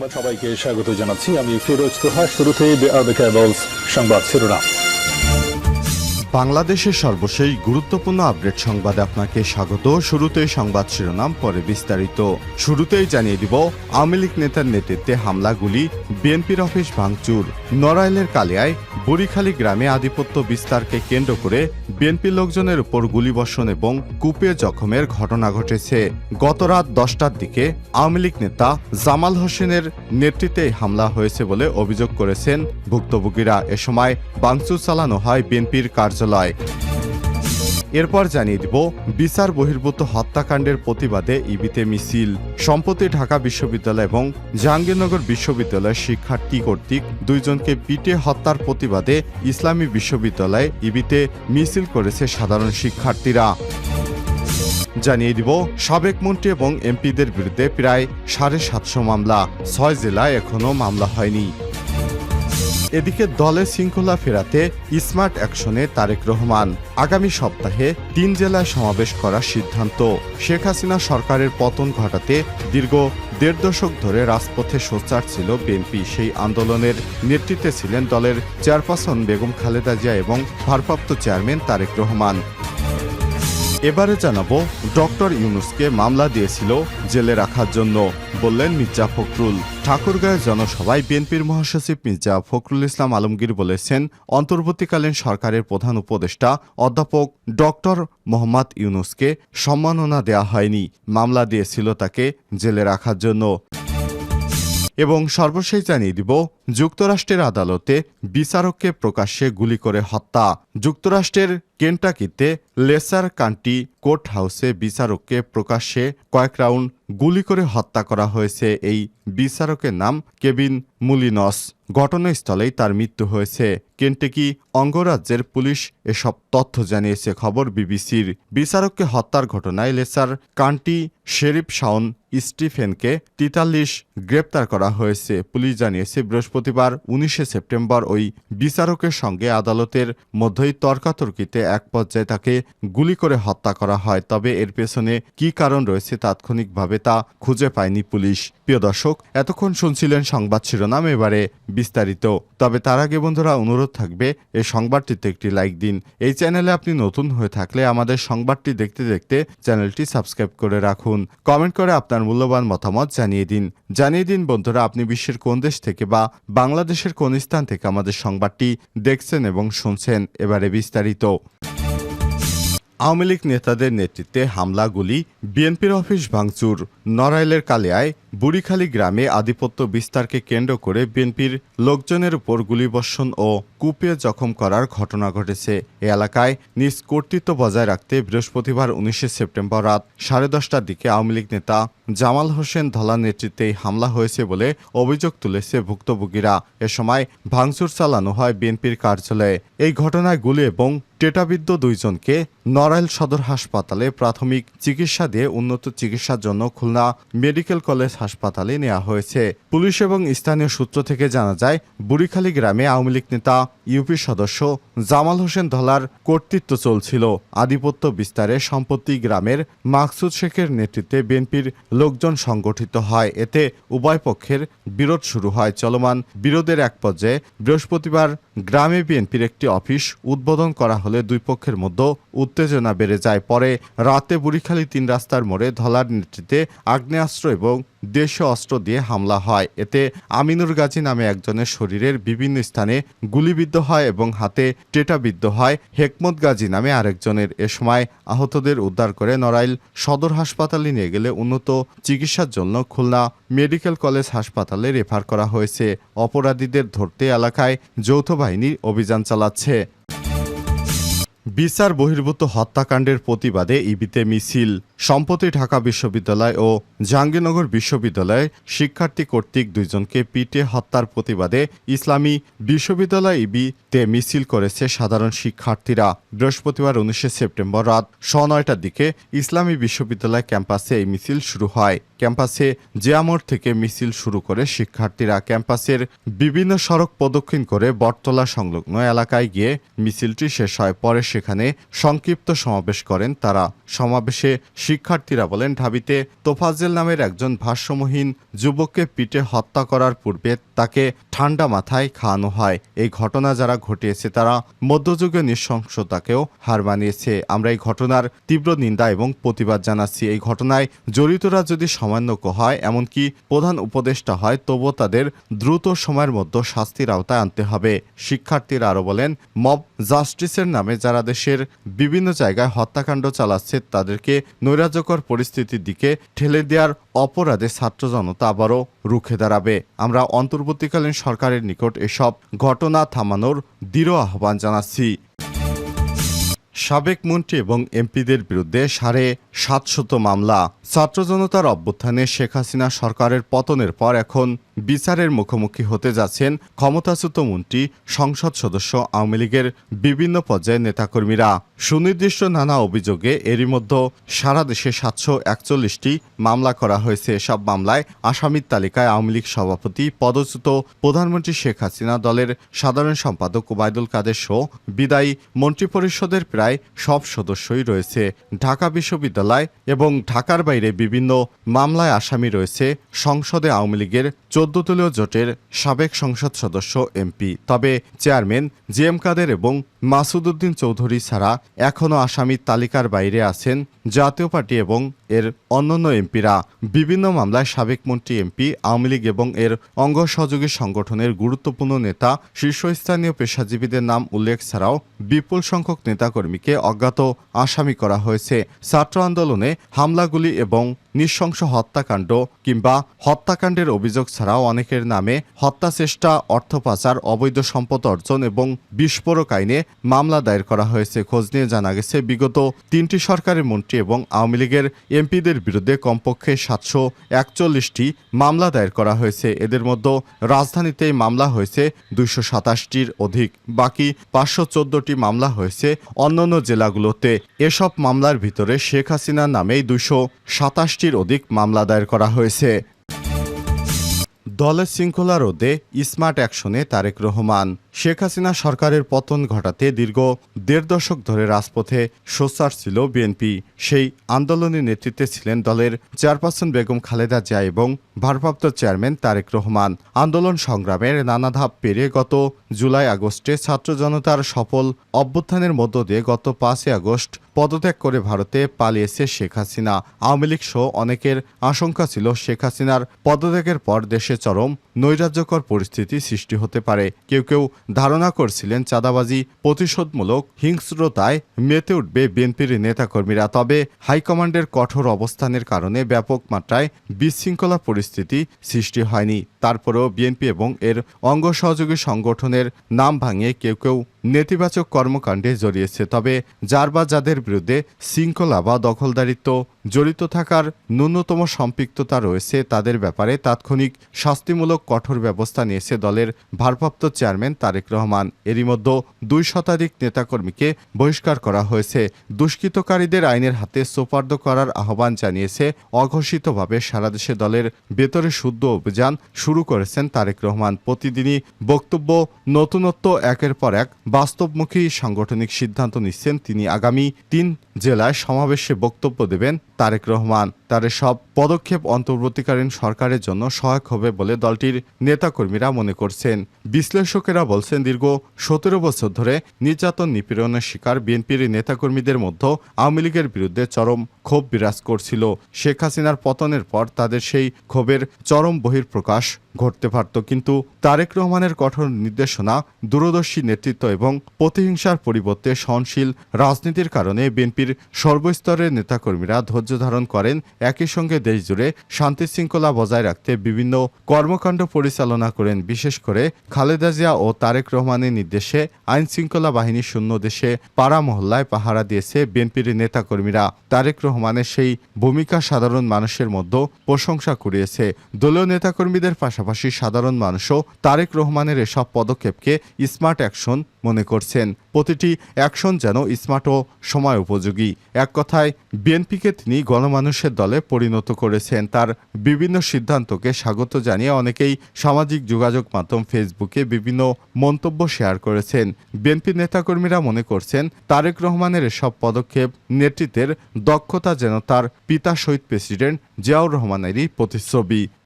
সংবাদ সবাইকে স্বাগত জানাচ্ছি। আমি ফিরোজ তোহা। শুরুতেই সংবাদ শিরোনাম। বাংলাদেশের সর্বশেষ গুরুত্বপূর্ণ আপডেট সংবাদে আপনাকে স্বাগত। শুরুতেই সংবাদ শিরোনাম, পরে বিস্তারিত। শুরুতেই জানিয়ে দিব, আওয়ামী লীগ নেতার নেতৃত্বে হামলা, গুলি, বিএনপির অফিস ভাঙচুর। নড়াইলের কালিয়ায় বুড়িখালী গ্রামে আধিপত্য বিস্তারকে কেন্দ্র করে বিএনপি লোকজনের উপর গুলিবর্ষণ এবং কুপিয়ে জখমের ঘটনা ঘটেছে। গত রাত 10টার দিকে আওয়ামী লীগ নেতা জামাল হোসেনের নেতৃত্বে হামলা হয়েছে বলে অভিযোগ করেছেন ভুক্তভোগীরা। এ সময় ভাঙচুর চালানো হয় বিএনপির কার্যালয়। এরপর জানিয়ে দিব, বিচার বহির্ভূত হত্যাকাণ্ডের প্রতিবাদে ইবিতে মিছিল। সম্প্রতি ঢাকা বিশ্ববিদ্যালয় এবং জাহাঙ্গীরনগর বিশ্ববিদ্যালয়ের শিক্ষার্থী কর্তৃক দুইজনকে পিটিয়ে হত্যার প্রতিবাদে ইসলামী বিশ্ববিদ্যালয়ে ইবিতে মিছিল করেছে সাধারণ শিক্ষার্থীরা। জানিয়ে দিব, সাবেক মন্ত্রী এবং এমপিদের বিরুদ্ধে প্রায় 750 মামলা, 6 জেলায় এখনও মামলা হয়নি। এদিকে দলের শৃঙ্খলা ফেরাতে স্মার্ট অ্যাকশনে তারেক রহমান। আগামী সপ্তাহে 3 জেলায় সমাবেশ করার সিদ্ধান্ত। শেখ হাসিনা সরকারের পতন ঘটাতে দীর্ঘ 1.5 দশক ধরে রাজপথে সোচ্চার ছিল বিএনপি। সেই আন্দোলনের নেতৃত্বে ছিলেন দলের চেয়ারপারসন বেগম খালেদা জিয়া এবং ভারপ্রাপ্ত চেয়ারম্যান তারেক রহমান। এবারে জানাবো, ডক্টর ইউনূসকে মামলা দিয়েছিল জেলে রাখার জন্য, বললেন মির্জা ফখরুল। ঠাকুরগাঁওয়ের জনসভায় বিএনপির মহাসচিব মির্জা ফখরুল ইসলাম আলমগীর বলেছেন, অন্তর্বর্তীকালীন সরকারের প্রধান উপদেষ্টা অধ্যাপক ডক্টর মোহাম্মদ ইউনূসকে সম্মাননা দেয়া হয়নি, মামলা দিয়েছিল তাকে জেলে রাখার জন্য। এবং সর্বশেষ জানিয়ে দিব, যুক্তরাষ্ট্রের আদালতে বিচারককে প্রকাশ্যে গুলি করে হত্যা। যুক্তরাষ্ট্রের কেন্টাকিতে লেসার কান্টি কোর্ট হাউসে বিচারককে প্রকাশ্যে কয়েক রাউন্ড গুলি করে হত্যা করা হয়েছে। এই বিচারকের নাম কেভিন মুলিনস। ঘটনাস্থলেই তার মৃত্যু হয়েছে। কেন্টাকি অঙ্গরাজ্যের পুলিশ এসব তথ্য জানিয়েছে, খবর বিবিসির। বিচারককে হত্যার ঘটনায় লেসার কান্টি শেরিফ শাওন স্টিফেনকে 43 গ্রেপ্তার করা হয়েছে। পুলিশ জানিয়েছে, বৃহস্পতিবার 19 সেপ্টেম্বর ওই বিচারকের সঙ্গে আদালতের মধ্যেই তর্কাতর্কিতে এক পর্যায়ে তাকে গুলি করে হত্যা করা হয়। তবে এর পেছনে কী কারণ রয়েছে তাৎক্ষণিকভাবে তা খুঁজে পায়নি পুলিশ। প্রিয় দর্শক, এতক্ষণ শুনছিলেন সংবাদ শিরোনাম, এবারে বিস্তারিত। তবে তার আগে বন্ধুরা, অনুরোধ থাকবে এই সংবাদটিতে একটি লাইক দিন। এই চ্যানেলে আপনি নতুন হয়ে থাকলে আমাদের সংবাদটি দেখতে দেখতে চ্যানেলটি সাবস্ক্রাইব করে রাখুন। কমেন্ট করে আপনার মূল্যবান মতামত জানিয়ে দিন বন্ধুরা, আপনি বিশ্বের কোন দেশ থেকে বা বাংলাদেশের কোন স্থান থেকে আমাদের সংবাদটি দেখছেন এবং শুনছেন। এবারে বিস্তারিত। আওয়ামী লীগ নেতাদের নেতৃত্বে হামলা, গুলি, বিএনপির অফিস ভাঙচুর। নড়াইলের কালিয়ায় বুড়িখালী গ্রামে আধিপত্য বিস্তারকে কেন্দ্র করে বিএনপির লোকজনের উপর গুলিবর্ষণ ও কুপিয়ে জখম করার ঘটনা ঘটেছে। এ এলাকায় নিজ কর্তৃত্ব বজায় রাখতে বৃহস্পতিবার 19 সেপ্টেম্বর রাত 10:30টার দিকে আওয়ামী লীগ নেতা জামাল হোসেন ধলার নেতৃত্বে হামলা হয়েছে বলে অভিযোগ তুলেছে ভুক্তভোগীরা। এ সময় ভাঙচুর চালানো হয় বিএনপির কার্যালয়ে। এই ঘটনায় গুলি এবং টেটাবিদ্ধ দুইজনকে নড়াইল সদর হাসপাতালে প্রাথমিক চিকিৎসা দিয়ে উন্নত চিকিৎসার জন্য খুলনা মেডিকেল কলেজ হাসপাতালে নেওয়া হয়েছে। পুলিশ এবং স্থানীয় সূত্র থেকে জানা যায়, বুড়িখালী গ্রামে আওয়ামী লীগ নেতা ইউপি সদস্য জামাল হোসেন ধলার কর্তৃত্ব চলছিল। আধিপত্য বিস্তারে সম্প্রতি গ্রামের মাকসুদ শেখের নেতৃত্বে বিএনপির লোকজন সংগঠিত হয়। এতে উভয় পক্ষের বিরোধ শুরু হয়। চলমান বিরোধের এক পর্যায়ে বৃহস্পতিবার গ্রামে বিএনপির একটি অফিস উদ্বোধন করা হলে দুই পক্ষের মধ্যে উত্তেজনা বেড়ে যায়। পরে রাতে বুড়িখালী 3 রাস্তার মোড়ে ধলার নেতৃত্বে আগ্নেয়াস্ত্র এবং দেশীয় অস্ত্র দিয়ে হামলা হয়। এতে আমিনুর গাজী নামে একজনের শরীরের বিভিন্ন স্থানে গুলিবিদ্ধ হয় এবং হাতে টেটাবিদ্ধ হয় হেকমত গাজী নামে আরেকজনের। এ সময় আহতদের উদ্ধার করে নড়াইল সদর হাসপাতালে নিয়ে গেলে উন্নত চিকিৎসার জন্য খুলনা মেডিকেল কলেজ হাসপাতালে রেফার করা হয়েছে। অপরাধীদের ধরতে এলাকায় যৌথ বাহিনী অভিযান চালাচ্ছে। বিচার বহির্ভূত হত্যাকাণ্ডের প্রতিবাদে ইবিতে মিছিল। সম্প্রতি ঢাকা বিশ্ববিদ্যালয় ও জাহাঙ্গীরনগর বিশ্ববিদ্যালয়ে শিক্ষার্থী কর্তৃক দুইজনকে পিটিয়ে হত্যার প্রতিবাদে ইসলামী বিশ্ববিদ্যালয় ইবিতে মিছিল করেছে সাধারণ শিক্ষার্থীরা। বৃহস্পতিবার 19 সেপ্টেম্বর রাত 9:30টার দিকে ইসলামী বিশ্ববিদ্যালয় ক্যাম্পাসে এই মিছিল শুরু হয়। ক্যাম্পাসে জিয়ামোড় থেকে মিছিল শুরু করে শিক্ষার্থীরা ক্যাম্পাসের বিভিন্ন সড়ক প্রদক্ষিণ করে বটতলা সংলগ্ন এলাকায় গিয়ে মিছিলটি শেষ হয়। পরে সেখানে সংক্ষিপ্ত সমাবেশ করেন তারা। সমাবেশে শিক্ষার্থীরা বলেন, ঢাবিতে তোফাজ্জেল নামের একজন ভারসাম্যহীন যুবককে পিটে হত্যা করার পূর্বে তাকে ঠান্ডা মাথায় খাওয়ানো হয়। এই ঘটনা যারা ঘটিয়েছে তারা মধ্যযুগীয় নৃশংসতাকেও হার মানিয়েছে। আমরা এই ঘটনার তীব্র নিন্দা এবং প্রতিবাদ জানাচ্ছি। এই ঘটনায় জড়িতরা যদি সামান্যজ্ঞ হয়, এমনকি প্রধান উপদেষ্টা হয়, তবুও তাদের দ্রুত সময়ের মধ্যে শাস্তির আওতায় আনতে হবে। শিক্ষার্থীরা আরও বলেন, মব জাস্টিসের নামে যারা দেশের বিভিন্ন জায়গায় হত্যাকাণ্ড চালাচ্ছে তাদেরকে নৈরাজ্যকর পরিস্থিতির দিকে ঠেলে দেওয়ার অপরাধে ছাত্র জনতা আবারও রুখে দাঁড়াবে। আমরা অন্তর্বর্তীকালীন সরকারের নিকট এসব ঘটনা থামানোর দৃঢ় আহ্বান জানাচ্ছি। সাবেক মন্ত্রী এবং এমপিদের বিরুদ্ধে 750 মামলা। ছাত্র জনতার অভ্যুত্থানে শেখ হাসিনা সরকারের পতনের পর এখন বিচারের মুখোমুখি হতে যাচ্ছেন ক্ষমতাচ্যুত মন্ত্রী, সংসদ সদস্য, আওয়ামী লীগের বিভিন্ন পর্যায়ের নেতাকর্মীরা। সুনির্দিষ্ট নানা অভিযোগে এরই মধ্যে সারা দেশে 741টি মামলা করা হয়েছে। এসব মামলায় আসামির তালিকায় আওয়ামী লীগ সভাপতি, পদচ্যুত প্রধানমন্ত্রী শেখ হাসিনা, দলের সাধারণ সম্পাদক ওবায়দুল কাদের সহ বিদায়ী মন্ত্রিপরিষদের প্রায় সব সদস্যই রয়েছে। ঢাকা বিশ্ববিদ্যালয় এবং ঢাকার বাইরে বিভিন্ন মামলায় আসামি রয়েছে সংসদে আওয়ামী লীগের 14 দলীয় জোটের সাবেক সংসদ সদস্য, এমপি। তবে চেয়ারম্যান জিএম কাদের এবং মাসুদ উদ্দিন চৌধুরী ছাড়া এখনও আসামির তালিকার বাইরে আছেন জাতীয় পার্টি এবং এর অন্যান্য এমপিরা। বিভিন্ন মামলায় সাবেক মন্ত্রী, এমপি, আওয়ামী লীগ এবং এর অঙ্গ সহযোগী সংগঠনের গুরুত্বপূর্ণ নেতা, শীর্ষস্থানীয় পেশাজীবীদের নাম উল্লেখ ছাড়াও বিপুল সংখ্যক নেতাকর্মীকে অজ্ঞাত আসামি করা হয়েছে। ছাত্র আন্দোলনে হামলাগুলি এবং নৃশংস হত্যাকাণ্ড কিংবা হত্যাকাণ্ডের অভিযোগ ছাড়াও অনেকের নামে হত্যা চেষ্টা, অর্থ পাচার, অবৈধ সম্পদ অর্জন এবং বিস্ফোরক আইনে মামলা দায়ের করা হয়েছে। খোঁজ নিয়ে জানা গেছে, বিগত 3টি সরকারের মন্ত্রী এবং আওয়ামী লীগের এমপিদের বিরুদ্ধে কমপক্ষে 741টি মামলা দায়ের করা হয়েছে। এদের মধ্যে রাজধানীতেই মামলা হয়েছে 227টির অধিক, বাকি 514টি মামলা হয়েছে অন্যান্য জেলাগুলোতে। এসব মামলার ভিতরে শেখ হাসিনার নামেই 227টির অধিক মামলা দায়ের করা হয়েছে। দলের শৃঙ্খলা রোধে স্মার্ট অ্যাকশনে তারেক রহমান। শেখ হাসিনা সরকারের পতন ঘটাতে দীর্ঘ 1.5 দশক ধরে রাজপথে সোচ্চার ছিল বিএনপি। সেই আন্দোলনের নেতৃত্বে ছিলেন দলের চেয়ারপারসন বেগম খালেদা জিয়া এবং ভারপ্রাপ্ত চেয়ারম্যান তারেক রহমান। আন্দোলন সংগ্রামের নানা ধাপ পেরিয়ে গত জুলাই আগস্টে ছাত্র জনতার সফল অভ্যুত্থানের মধ্য দিয়ে গত 5 আগস্ট পদত্যাগ করে ভারতে পালিয়েছে শেখ হাসিনা। আওয়ামী লীগ সহ অনেকের আশঙ্কা ছিল শেখ হাসিনার পদত্যাগের পর দেশে চরম নৈরাজ্যকর পরিস্থিতি সৃষ্টি হতে পারে। কেউ কেউ ধারণা করছিলেন চাঁদাবাজি, প্রতিশোধমূলক হিংস্রতায় মেতে উঠবে বিএনপির নেতাকর্মীরা। তবে হাইকমান্ডের কঠোর অবস্থানের কারণে ব্যাপক মাত্রায় বিশৃঙ্খলা পরিস্থিতি সৃষ্টি হয়নি। তারপরেও বিএনপি এবং এর অঙ্গ সহযোগী সংগঠনের নাম ভাঙিয়ে কেউ কেউ নেতিবাচক কর্মকাণ্ডে জড়িয়েছে। তবে যার বা যাদের বিরুদ্ধে শৃঙ্খলা বা দখলদারিত্ব জড়িত থাকার ন্যূনতম সম্পৃক্ততা রয়েছে তাদের ব্যাপারে তাৎক্ষণিক শাস্তিমূলক কঠোর ব্যবস্থা নিয়েছে দলের ভারপ্রাপ্ত চেয়ারম্যান তারেক রহমান। এরই মধ্যে 2 শতাধিক নেতাকর্মীকে বহিষ্কার করা হয়েছে। দুষ্কৃতকারীদের আইনের হাতে সোপর্দ করার আহ্বান জানিয়েছে অঘোষিতভাবে সারা দেশে দলের ভেতরে শুদ্ধ অভিযান শুরু করেছেন তারেক রহমান। প্রতিদিনই বক্তব্য, নতুনত্ব, একের পর এক বাস্তবমুখী সাংগঠনিক সিদ্ধান্ত নিচ্ছেন তিনি। আগামী 3 জেলায় সমাবেশে বক্তব্য দেবেন তারেক রহমান। তার সব পদক্ষেপ অন্তর্বর্তীকালীন সরকারের জন্য সহায়ক হবে বলে দলটির নেতাকর্মীরা মনে করছেন। বিশ্লেষকেরা বলছেন, দীর্ঘ 17 বছর ধরে নির্যাতন নিপীড়নের শিকার বিএনপির নেতাকর্মীদের মধ্যে আওয়ামী লীগের বিরুদ্ধে চরম ক্ষোভ বিরাজ করছিল। শেখ হাসিনার পতনের পর তাদের সেই ক্ষোভের চরম বহিঃপ্রকাশ ঘটতে পারত, কিন্তু তারেক রহমানের কঠোর নির্দেশনা, দূরদর্শী নেতৃত্ব এবং প্রতিহিংসার পরিবর্তে সহনশীল রাজনীতির কারণে বিএনপির সর্বস্তরের নেতাকর্মীরা ধৈর্য ধারণ করেন। একই সঙ্গে দেশজুড়ে শান্তি শৃঙ্খলা বজায় রাখতে বিভিন্ন কর্মকাণ্ড পরিচালনা করেন। বিশেষ করে খালেদা জিয়া ও তারেক রহমানের নির্দেশে আইন শৃঙ্খলা বাহিনী শূন্য দেশে পাড়া মহল্লায় পাহারা দিয়েছে বিএনপির নেতাকর্মীরা। তারেক রহমানের সেই ভূমিকা সাধারণ মানুষের মধ্যে প্রশংসা কুড়িয়েছে। দলীয় নেতাকর্মীদের পাশাপাশি সাধারণ মানুষও তারেক রহমানের এসব পদক্ষেপকে স্মার্ট অ্যাকশন মনে করছেন। প্রতিটি অ্যাকশন যেন স্মার্ট ও সময় উপযোগী। এক কথায় বিএনপিকে তিনি গণমানুষের দলে দলে পরিণত করেছেন। তার বিভিন্ন সিদ্ধান্তকে স্বাগত জানিয়ে অনেকেই সামাজিক যোগাযোগ মাধ্যম ফেসবুকে বিভিন্ন মন্তব্য শেয়ার করেছেন। বিএনপি নেতাকর্মীরা মনে করছেন তারেক রহমানের এসব পদক্ষেপ নেতৃত্বের দক্ষতা যেন তার পিতা শহীদ প্রেসিডেন্ট জিয়াউর রহমানেরই প্রতিচ্ছবি।